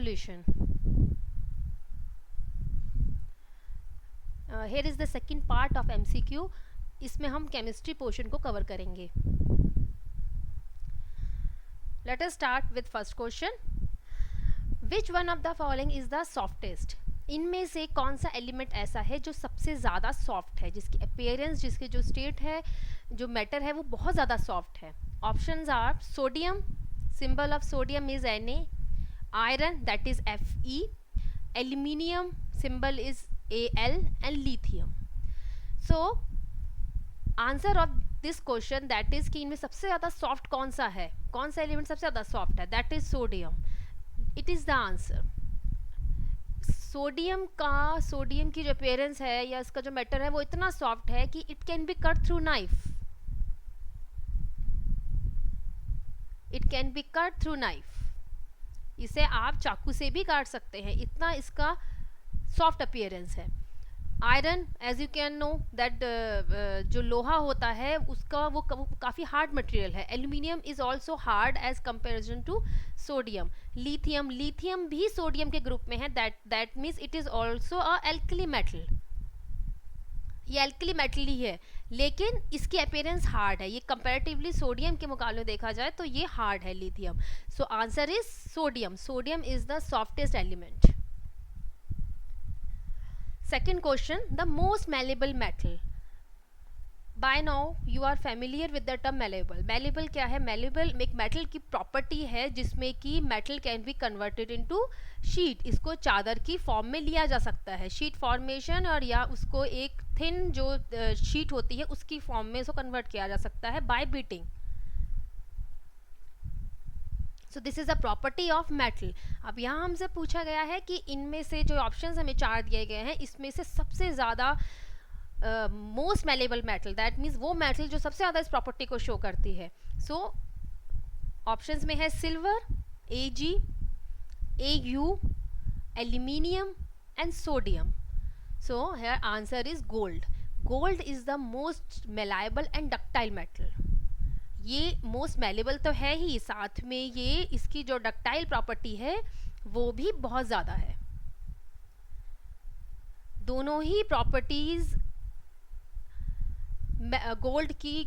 Solution. Here is the second part of MCQ. इसमें हम chemistry portion को cover करेंगे। Let us start with first question. Which one of the following is the softest? इनमें से कौन सा element ऐसा है जो सबसे ज़्यादा सॉफ्ट है, जिसकी अपीयरेंस, जिसकी जो स्टेट है, जो मैटर है वो बहुत ज़्यादा सॉफ्ट है? Options are sodium, symbol of sodium is Na, iron that is Fe, aluminium symbol is Al and lithium. So answer of this question that is कि इनमें सबसे ज़्यादा सॉफ्ट कौन सा है, कौन सा एलिमेंट सबसे ज़्यादा सॉफ्ट है? That is sodium. It is the answer. Sodium की जो अपीयरेंस है या इसका जो मैटर है वो इतना सॉफ्ट है कि it can be cut through knife. It can be cut through knife. इसे आप चाकू से भी काट सकते हैं, इतना इसका सॉफ्ट अपीयरेंस है। Iron, as you can know that जो लोहा होता है उसका वो काफ़ी हार्ड मटेरियल है। Aluminium is also hard as comparison to sodium. Lithium भी सोडियम के ग्रुप में है, that means it is also a alkali metal. ये एल्कली मेटल ही है, लेकिन इसकी अपीयरेंस हार्ड है। ये कंपैरेटिवली सोडियम के मुकाबले देखा जाए तो ये हार्ड है, lithium. So answer is sodium. Sodium is the softest element. Second question, the most malleable metal. By now you are familiar with the term malleable. Malleable क्या है? Malleable एक metal की property है जिसमें कि metal can be converted into sheet. इसको चादर की form में लिया जा सकता है, sheet formation, और या उसको एक thin जो sheet होती है उसकी form में इसको convert किया जा सकता है by beating. So this is a property of metal. अब यहाँ हमसे पूछा गया है कि इनमें से जो ऑप्शंस हमें 4 दिए गए हैं, इसमें से सबसे ज़्यादा most malleable metal, that means वो मेटल जो सबसे ज़्यादा इस प्रॉपर्टी को शो करती है। सो ऑप्शंस में है silver, Ag, Au, aluminium and sodium. So here answer is gold. Gold is the most malleable and ductile metal. ये मोस्ट मेलेबल तो है ही, साथ में ये इसकी जो डक्टाइल प्रॉपर्टी है वो भी बहुत ज़्यादा है। दोनों ही प्रॉपर्टीज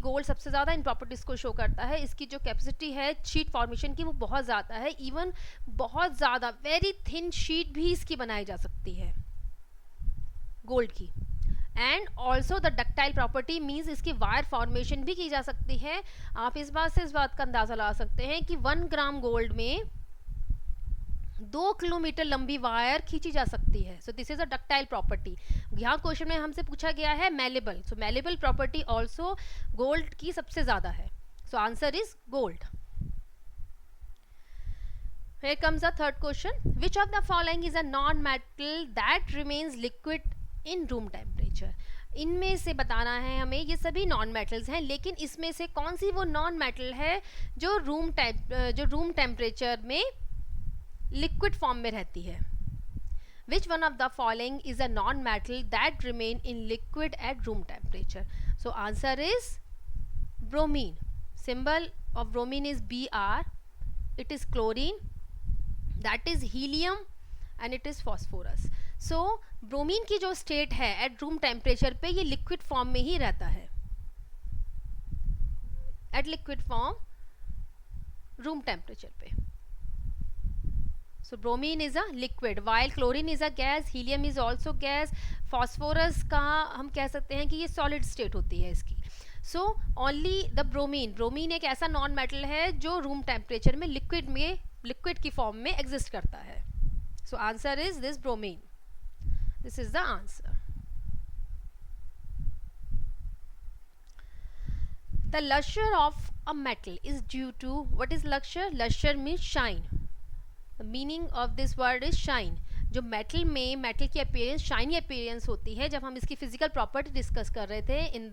गोल्ड सबसे ज़्यादा इन प्रॉपर्टीज को शो करता है। इसकी जो कैपेसिटी है शीट फॉर्मेशन की वो बहुत ज़्यादा है। इवन बहुत ज़्यादा वेरी थिन शीट भी इसकी बनाई जा सकती है गोल्ड की। And also the ductile property means इसकी वायर फॉर्मेशन भी की जा सकती है। आप इस बात से इस बात का अंदाजा लगा सकते हैं कि 1 ग्राम गोल्ड में 2 किलोमीटर लंबी वायर खींची जा सकती है। So this is a ductile property. यहाँ क्वेश्चन में हमसे पूछा गया है मेलेबल। सो मेलेबल प्रॉपर्टी ऑल्सो गोल्ड की सबसे ज्यादा है। So answer is gold. Here comes the third question. Which of the following is a non-metal that remains liquid in room temperature? इनमें से बताना है हमें, ये सभी नॉन मेटल्स हैं, लेकिन इसमें से कौन सी वो नॉन मेटल है जो रूम टेम्परेचर में लिक्विड फॉर्म में रहती है? Which one of the following is a non-metal that remain in liquid at room temperature? So answer is bromine. Symbol of bromine is Br. It is chlorine, that is helium, and it is phosphorus. So bromine की जो state है at room temperature पे ये liquid form में ही रहता है, at liquid form room temperature पे। So bromine is a liquid, while chlorine is a gas, helium is also gas, phosphorus का हम कह सकते हैं कि ये सॉलिड स्टेट होती है इसकी। सो ओनली द ब्रोमीन एक ऐसा नॉन मेटल है जो रूम टेम्परेचर में लिक्विड की फॉर्म में एग्जिस्ट करता है। So answer is this bromine. This is the answer. The luster of a metal is due to, what is luster? Luster means shine. The meaning of this word is shine. जो metal की appearance shiny appearance होती है, जब हम इसकी physical property discuss कर रहे थे इन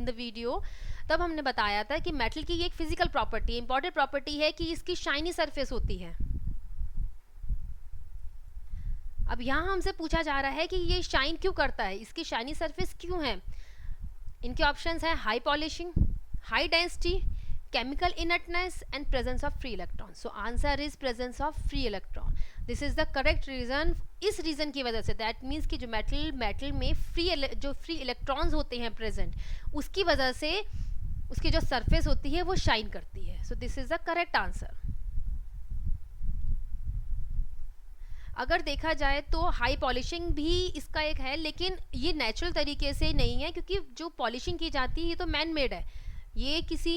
द वीडियो, तब हमने बताया था कि मेटल की एक फिजिकल प्रॉपर्टी, इंपॉर्टेंट प्रॉपर्टी है कि इसकी शाइनी सरफेस होती है। अब यहाँ हमसे पूछा जा रहा है कि ये शाइन क्यों करता है, इसकी शाइनी सरफेस क्यों है। इनके ऑप्शंस हैं high polishing, high density, chemical inertness and presence of free electron. So answer is presence of free electron. This is the correct reason. इस reason की वजह से, that means कि जो metal में जो free electrons होते हैं present, उसकी वजह से उसकी जो surface होती है वो shine करती है. So this is the correct answer. अगर देखा जाए तो हाई पॉलिशिंग भी इसका एक है, लेकिन ये नेचुरल तरीके से नहीं है, क्योंकि जो पॉलिशिंग की जाती है ये तो मैन मेड है. ये किसी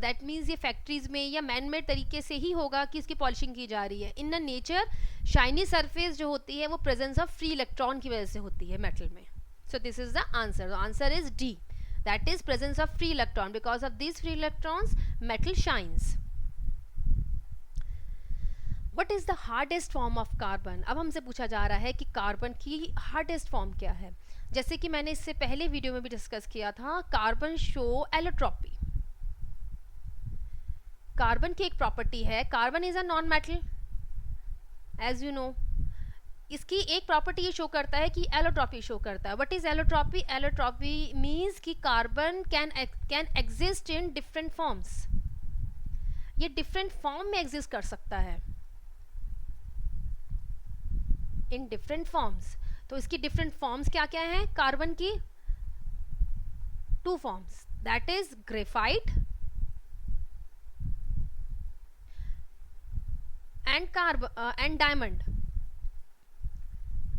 दैट मीन्स ये फैक्ट्रीज में या मैन मेड तरीके से ही होगा कि इसकी पॉलिशिंग की जा रही है. In the nature shiny surface जो होती है वो प्रेजेंस ऑफ फ्री इलेक्ट्रॉन की वजह से होती है मेटल में. सो this is the answer. Answer is D, that is presence of free electron. Because of this free electrons metal shines. What is the hardest form of carbon? अब हमसे पूछा जा रहा है कि कार्बन की हार्डेस्ट फॉर्म क्या है. जैसे कि मैंने इससे पहले वीडियो में भी डिस्कस किया था, कार्बन शो एलोट्रॉपी. कार्बन की एक प्रॉपर्टी है, carbon is a non metal as you know. इसकी एक प्रॉपर्टी ये शो करता है कि एलोट्रॉपी शो करता है. What is allotropy? Allotropy means कि carbon can exist in different forms. ये डिफरेंट फॉर्म में एग्जिस्ट कर सकता है, इन डिफरेंट फॉर्म्स. तो इसकी डिफरेंट फॉर्म्स क्या क्या हैं कार्बन की? 2 forms, that is graphite and diamond.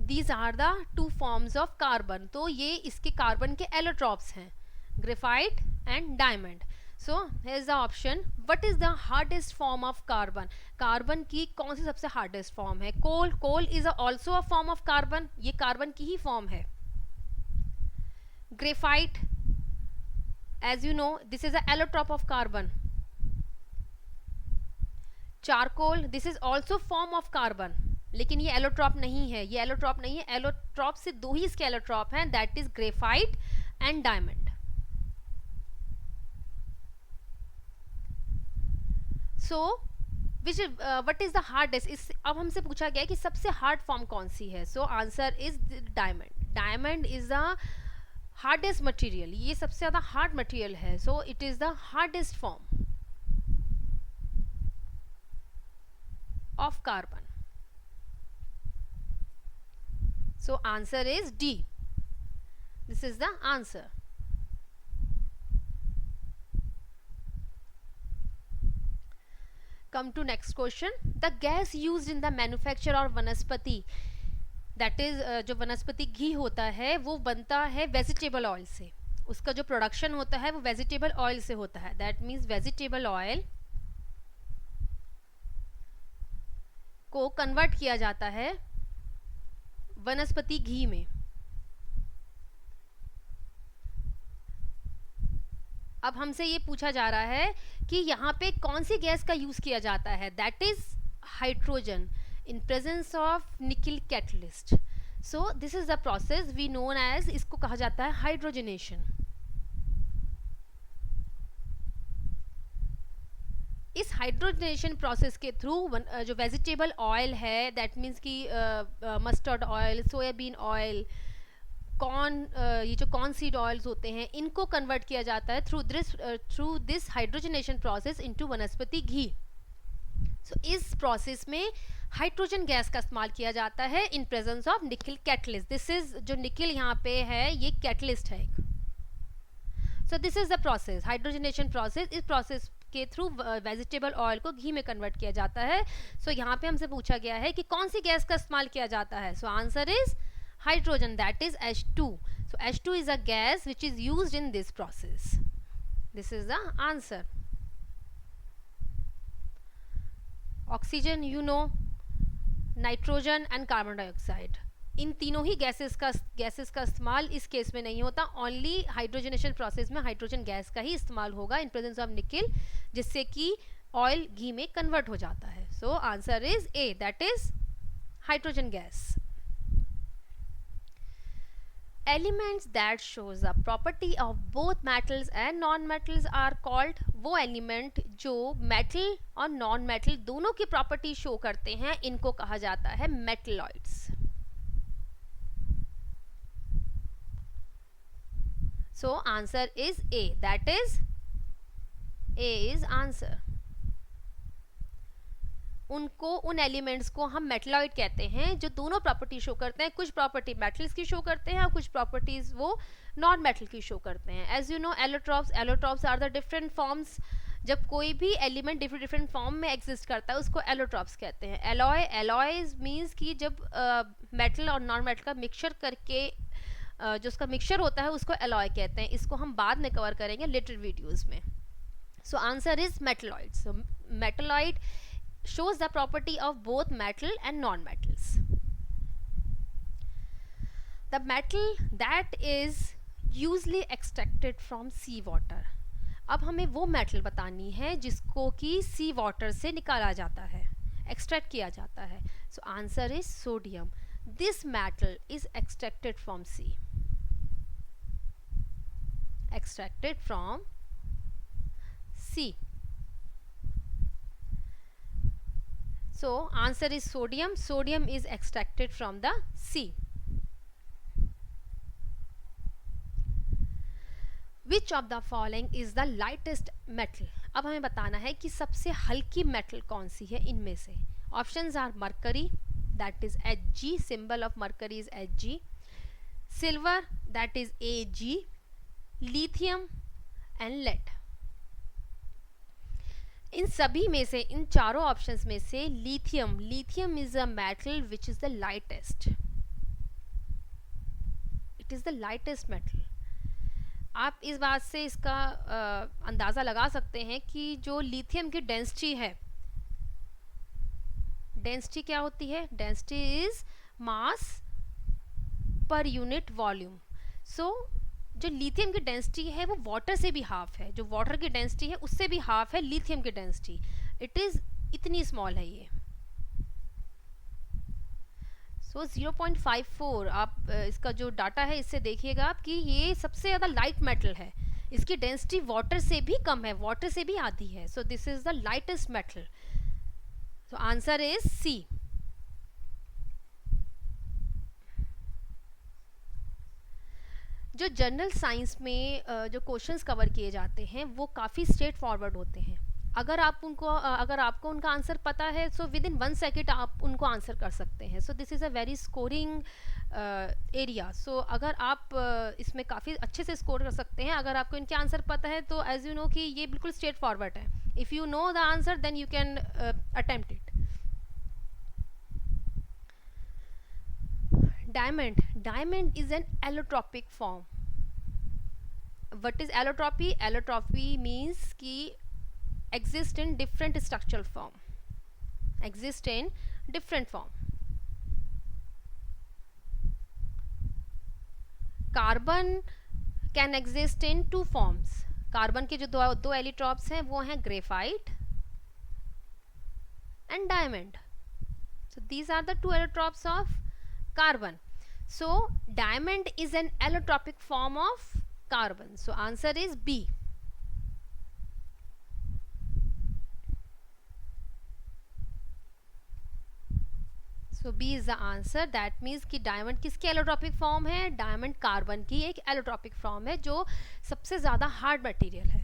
These are the 2 forms of carbon. तो ये इसके कार्बन के एलोट्रॉप्स हैं, graphite and diamond. So here is the option. What is the hardest form of carbon? Carbon की कौन सी सबसे हार्डेस्ट फॉर्म है? Coal. Coal is also a form of carbon. ये कार्बन की ही फॉर्म है. Graphite, as you know, this is a allotrope of carbon. Charcoal, this is also form of carbon, लेकिन ये एलोट्रॉप नहीं है. ये एलोट्रॉप नहीं है. एलोट्रॉप से 2 ही इसके एलोट्रॉप हैं, that is graphite and diamond. So what is the hardest. अब हमसे पूछा गया कि सबसे हार्ड फॉर्म कौन सी है. So answer is diamond. Diamond is the hardest material. ये सबसे ज्यादा हार्ड मटेरियल है. So it is the hardest form of carbon. So answer is D. This is the answer. Come to next question. The gas used in the manufacture of वनस्पति, that is जो वनस्पति घी होता है वो बनता है vegetable oil से. उसका जो प्रोडक्शन होता है वो वेजिटेबल ऑयल से होता है. दैट मीन्स वेजिटेबल ऑयल को कन्वर्ट किया जाता है वनस्पति घी में. अब हमसे ये पूछा जा रहा है कि यहाँ पे कौन सी गैस का यूज किया जाता है. That is hydrogen in presence of nickel catalyst. So this is the process we known as, इसको कहा जाता है हाइड्रोजनेशन. इस हाइड्रोजनेशन प्रोसेस के थ्रू जो वेजिटेबल ऑयल है, दैट मीन्स कि mustard oil, soyabean oil, corn, ये जो कॉर्न सीड ऑयल्स होते हैं, इनको कन्वर्ट किया जाता है through this hydrogenation process into वनस्पति घी. सो इस प्रोसेस में हाइड्रोजन गैस का इस्तेमाल किया जाता है इन presence of nickel catalyst. This is जो निकल यहाँ पे है ये कैटलिस्ट है. So this is the process, hydrogenation process. इस प्रोसेस के थ्रू वेजिटेबल ऑयल को घी में कन्वर्ट किया जाता है. सो यहाँ पे हमसे पूछा गया है कि कौन सी गैस का इस्तेमाल किया जाता है. So answer is hydrogen, that is H2. So H2 is a gas which is used in this process. This is the answer. Oxygen, you know, nitrogen and carbon dioxide. इन तीनों ही गैसेस का इस्तेमाल इस case में नहीं होता. Only hydrogenation process में hydrogen gas का ही इस्तेमाल होगा इन प्रेजेंस ऑफ निकल, जिससे कि ऑयल घी में कन्वर्ट हो जाता है. So answer is a, that is hydrogen gas. Elements that shows the property of both metals and non-metals are called, वो एलिमेंट जो मेटल और नॉन मेटल दोनों की प्रॉपर्टी शो करते हैं, इनको कहा जाता है metalloids. So answer is a, that is a is answer. उनको, उन एलिमेंट्स को हम मेटलॉइड कहते हैं जो दोनों प्रॉपर्टी शो करते हैं। कुछ प्रॉपर्टी मेटल्स की शो करते हैं और कुछ प्रॉपर्टीज वो नॉन मेटल की शो करते हैं। As you know allotropes are the different forms. जब कोई भी एलिमेंट डिफरेंट फॉर्म में एग्जिस्ट करता है उसको एलोट्रॉप्स कहते हैं। एलॉयज मीन्स कि जब मेटल और नॉन मेटल का मिक्सचर करके जो उसका मिक्सचर होता है उसको एलॉय कहते हैं। इसको हम बाद में कवर करेंगे लेटर वीडियोज में। सो answer is metalloid. So metalloid shows the property of both metal and non-metals. The metal that is usually extracted from sea water. अब हमें वो मेटल बतानी है जिसको कि सी वाटर से निकाला जाता है, एक्सट्रैक्ट किया जाता है। So answer is sodium. This metal is extracted from sea, extracted from sea. So answer is sodium. Sodium is extracted from the sea. Which of the following is the lightest metal? अब हमें बताना है कि सबसे हल्की metal कौन सी है इनमें से। Options are mercury, that is Hg, symbol of mercury is Hg, silver that is Ag, lithium and lead. इन सभी में से, इन चारों ऑप्शंस में से lithium is a metal which is the lightest. It is the lightest metal. आप इस बात से इसका अंदाजा लगा सकते हैं कि जो लिथियम की डेंसिटी है, डेंसिटी क्या होती है? Density is mass per unit volume. सो जो लिथियम की डेंसिटी है वो वाटर से भी हाफ है, जो वाटर की डेंसिटी है उससे भी हाफ है लिथियम की डेंसिटी। इट इज इतनी स्मॉल है ये। सो 0.54 आप इसका जो डाटा है इससे देखिएगा आप कि ये सबसे ज़्यादा लाइट मेटल है। इसकी डेंसिटी वाटर से भी कम है, वाटर से भी आधी है। So this is the lightest metal. So answer is C. जो जनरल साइंस में जो क्वेश्चंस कवर किए जाते हैं वो काफ़ी स्ट्रेट फॉरवर्ड होते हैं। अगर आपको उनका आंसर पता है सो विद इन 1 सेकेंड आप उनको आंसर कर सकते हैं। So this is a very scoring area. So अगर आप इसमें काफ़ी अच्छे से स्कोर कर सकते हैं अगर आपको इनके आंसर पता है, तो एज यू नो कि ये बिल्कुल स्ट्रेट फॉरवर्ड है। If you know the answer then you can attempt it. Diamond is an allotropic form. What is allotropy? Allotropy means कि exist in different structural form. Exist in different form. Carbon can exist in 2 forms. Carbon के जो दो एलिट्रॉप्स हैं वो हैं graphite and diamond. So these are the 2 allotropes of carbon. So diamond is an allotropic form of carbon. So answer is B. So B is the answer. That means कि diamond किसकी allotropic form है? diamond carbon की एक allotropic form है जो सबसे ज़्यादा hard material है.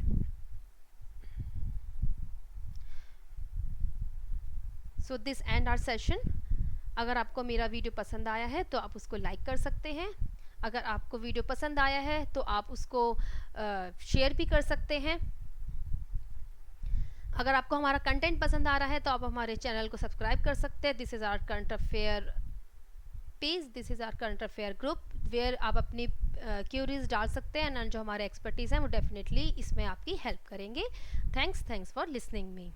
So this end our session. अगर आपको मेरा वीडियो पसंद आया है तो आप उसको लाइक कर सकते हैं. अगर आपको वीडियो पसंद आया है तो आप उसको शेयर भी कर सकते हैं. अगर आपको हमारा कंटेंट पसंद आ रहा है तो आप हमारे चैनल को सब्सक्राइब कर सकते हैं. This is our current affair page, this is our current affair group where आप अपनी क्यूरीज डाल सकते हैं एंड जो हमारे एक्सपर्टीज़ हैं वो डेफिनेटली इसमें आपकी हेल्प करेंगे. Thanks for listening me.